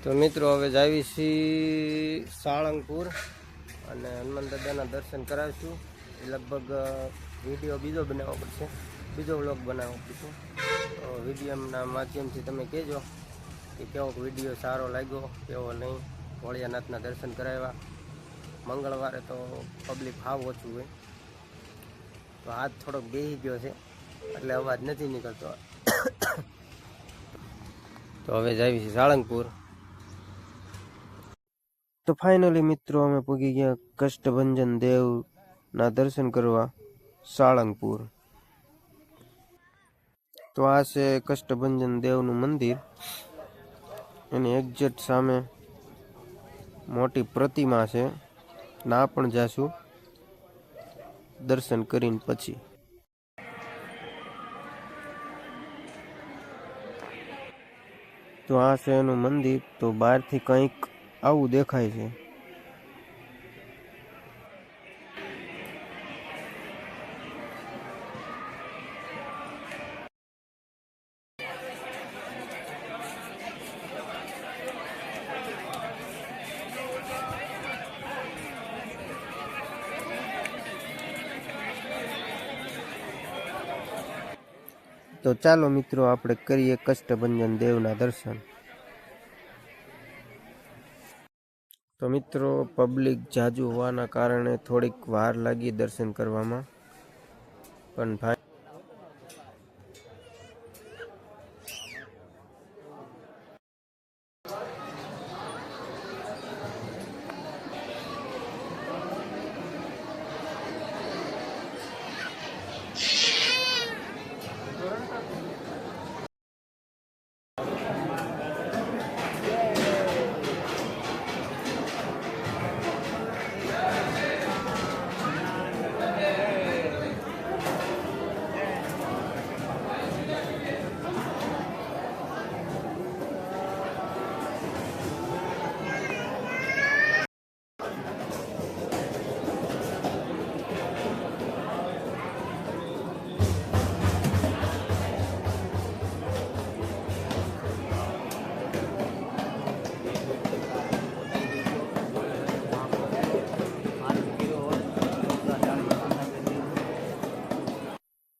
તો મિત્રો હવે જાવી છીએ સાળંગપુર અને હનુમાન દાદાના દર્શન કરાવીશું. લગભગ વિડીયો બીજો બનાવવો પડશે, બીજો વ્લોગ બનાવવો પડશે. તો વિડીયોના માધ્યમથી તમે કહેજો કે કેવો વિડીયો સારો લાગ્યો, કેવો નહીં. ભોળિયાનાથના દર્શન કરાવ્યા. મંગળવારે તો પબ્લિક હાવ ઓછું હોય, તો હાથ થોડોક બેસી ગયો છે એટલે અવાજ નથી નીકળતો. તો હવે જાવી છીએ સાળંગપુર. તો ફાઇનલી મિત્રો અમે પૂગી ગયા કષ્ટભંજન દેવના દર્શન કરવા સાળંગપુર. તો આ છે કષ્ટભંજન દેવનું મંદિર. એની એક્ઝેક્ટ સામે મોટી પ્રતિમા છે. ના પણ જાશું દર્શન કરીને પછી. તો આ છે એનું મંદિર. તો બહારથી કંઈક આવું દેખાય છે. તો ચાલો મિત્રો આપણે કરીએ કષ્ટભંજન દેવના દર્શન. તો મિત્રો પબ્લિક જાજુ હોવાના કારણે થોડીક વાર લાગી દર્શન કરવામાં, પણ ભાઈ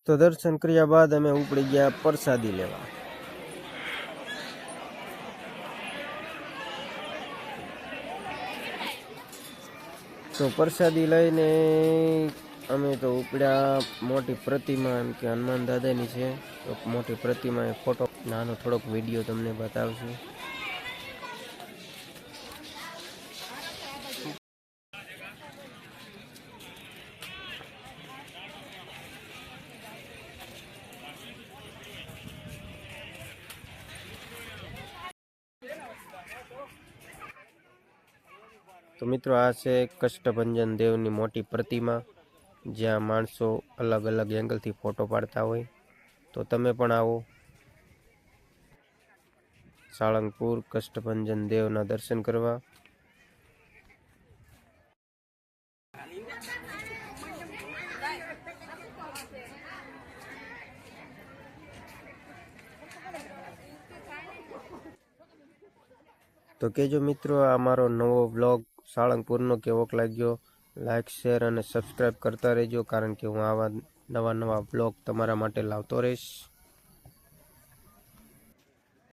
તો દર્શન કર્યા બાદ અમે ઉપડી ગયા પ્રસાદી લેવા. તો પ્રસાદી લઈને અમે તો ઉપડ્યા મોટી પ્રતિમા, એમ કે હનુમાન દાદાની છે. તો મોટી પ્રતિમા એ ફોટો નાનો થોડોક વિડીયો તમને બતાવશું. તો મિત્રો આ છે કષ્ટભંજન દેવની મોટી પ્રતિમા, જ્યાં માણસો અલગ અલગ એંગલથી ફોટો પાડતા હોય. તો તમે પણ આવો સાળંગપુર કષ્ટભંજન દેવના દર્શન કરવા. તો કેજો મિત્રો આ મારો નવો વ્લોગ સાળંગપુરનો કેવોક લાગ્યો. લાઈક, શેર અને સબસ્ક્રાઈબ કરતા રહેજો, કારણ કે હું આવા નવા વ્લોગ તમારા માટે લાવતો રહીશ.